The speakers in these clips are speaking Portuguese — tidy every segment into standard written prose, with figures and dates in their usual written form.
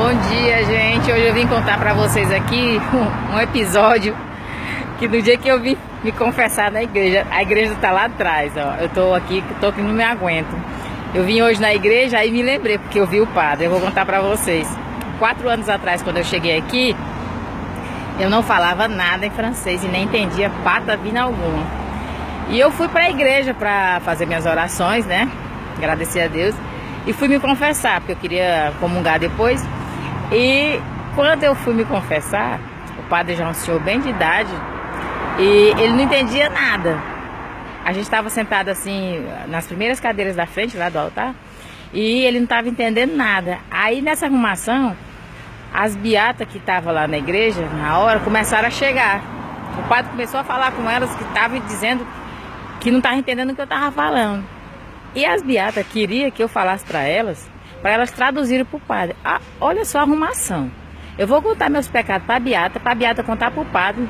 Bom dia, gente. Hoje eu vim contar pra vocês aqui um episódio que no dia que eu vim me confessar na igreja, a igreja tá lá atrás, ó. Eu tô aqui que não me aguento. Eu vim hoje na igreja, aí me lembrei, porque eu vi o padre. Eu vou contar pra vocês. 4 anos atrás, quando eu cheguei aqui, eu não falava nada em francês e nem entendia patavina alguma. E eu fui pra igreja pra fazer minhas orações, né? Agradecer a Deus. E fui me confessar, porque eu queria comungar depois. E quando eu fui me confessar, o padre já é um senhor bem de idade e ele não entendia nada. A gente estava sentado assim nas primeiras cadeiras da frente lá do altar e ele não estava entendendo nada. Aí nessa arrumação, as beatas que estavam lá na igreja, na hora, começaram a chegar. O padre começou a falar com elas que estavam dizendo que não estavam entendendo o que eu estava falando. E as beatas queriam que eu falasse para elas traduzirem para o padre. Ah, olha só a arrumação. Eu vou contar meus pecados para a beata contar para o padre.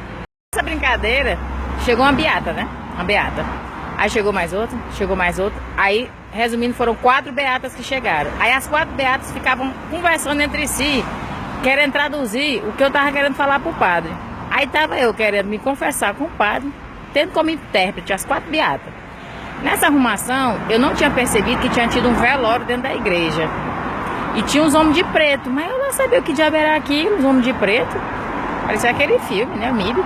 Essa brincadeira, chegou uma beata, né? Uma beata. Aí chegou mais outra. Aí, resumindo, foram 4 beatas que chegaram. Aí as 4 beatas ficavam conversando entre si, querendo traduzir o que eu estava querendo falar para o padre. Aí estava eu querendo me confessar com o padre, tendo como intérprete as 4 beatas. Nessa arrumação, eu não tinha percebido que tinha tido um velório dentro da igreja. E tinha uns homens de preto, mas eu não sabia o que diabo era aquilo, os homens de preto. Parecia aquele filme, né, MIB.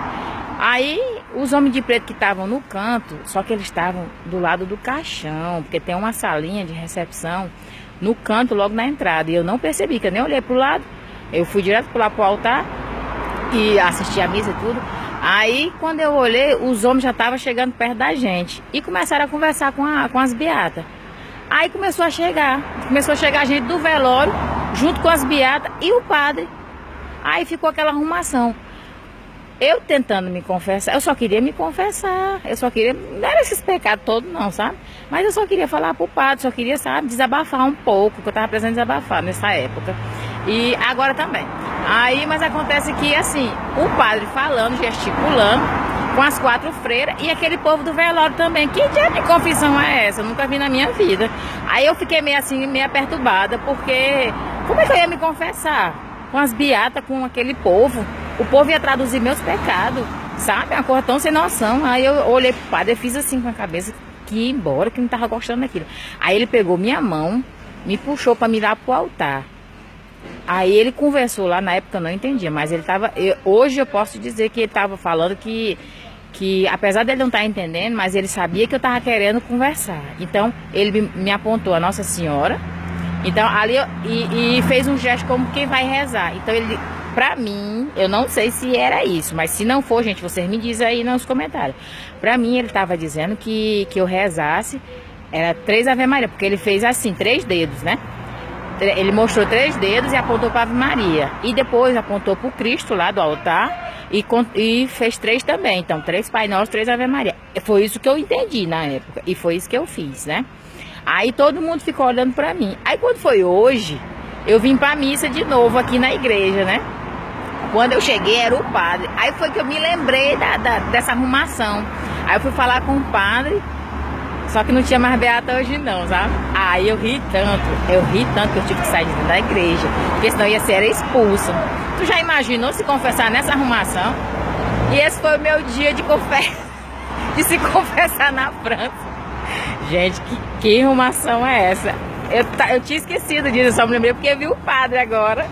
Aí, os homens de preto que estavam no canto, só que eles estavam do lado do caixão, porque tem uma salinha de recepção no canto, logo na entrada. E eu não percebi, que eu nem olhei pro lado. Eu fui direto lá pro altar e assisti a missa e tudo. Aí, quando eu olhei, os homens já estavam chegando perto da gente. E começaram a conversar com as beatas. Aí começou a chegar a gente do velório, junto com as beatas e o padre. Aí ficou aquela arrumação. Eu tentando me confessar, eu só queria me confessar. Não era esses pecados todos não, sabe? Mas eu só queria falar pro padre, só queria, sabe, desabafar um pouco, que eu tava precisando desabafar nessa época. E agora também. Aí, mas acontece que, assim, o padre falando, gesticulando, com as 4 freiras e aquele povo do velório também. Que dia de confissão é essa? Eu nunca vi na minha vida. Aí eu fiquei meio assim, meio perturbada, porque como é que eu ia me confessar? Com as beatas, com aquele povo. O povo ia traduzir meus pecados, sabe? Uma coisa tão sem noção. Aí eu olhei pro padre, eu fiz assim com a cabeça, que ia embora, que não tava gostando daquilo. Aí ele pegou minha mão, me puxou pra me ir lá pro altar. Aí ele conversou lá, na época eu não entendia, mas ele tava, hoje eu posso dizer que ele tava falando que apesar dele não estar entendendo, mas ele sabia que eu tava querendo conversar. Então ele me apontou a Nossa Senhora, então ali e fez um gesto como quem vai rezar. Então ele, pra mim, eu não sei se era isso, mas se não for, gente, vocês me dizem aí nos comentários. Pra mim ele tava dizendo que eu rezasse, era 3 Ave Maria, porque ele fez assim, 3 dedos, né? Ele mostrou 3 dedos e apontou para a Ave Maria. E depois apontou para o Cristo lá do altar e fez 3 também. Então, 3 Pai Nosso, 3 Ave Maria. Foi isso que eu entendi na época. E foi isso que eu fiz, né? Aí todo mundo ficou olhando para mim. Aí quando foi hoje, eu vim para a missa de novo aqui na igreja, né? Quando eu cheguei era o padre. Aí foi que eu me lembrei dessa arrumação. Aí eu fui falar com o padre. Só que não tinha mais beata hoje não, sabe? Aí eu ri tanto que eu tive que sair de dentro da igreja, porque senão ia ser expulsa. Tu já imaginou se confessar nessa arrumação? E esse foi o meu dia de se confessar na França. Gente, que arrumação é essa? Eu tinha esquecido disso, eu só me lembrei porque eu vi o padre agora.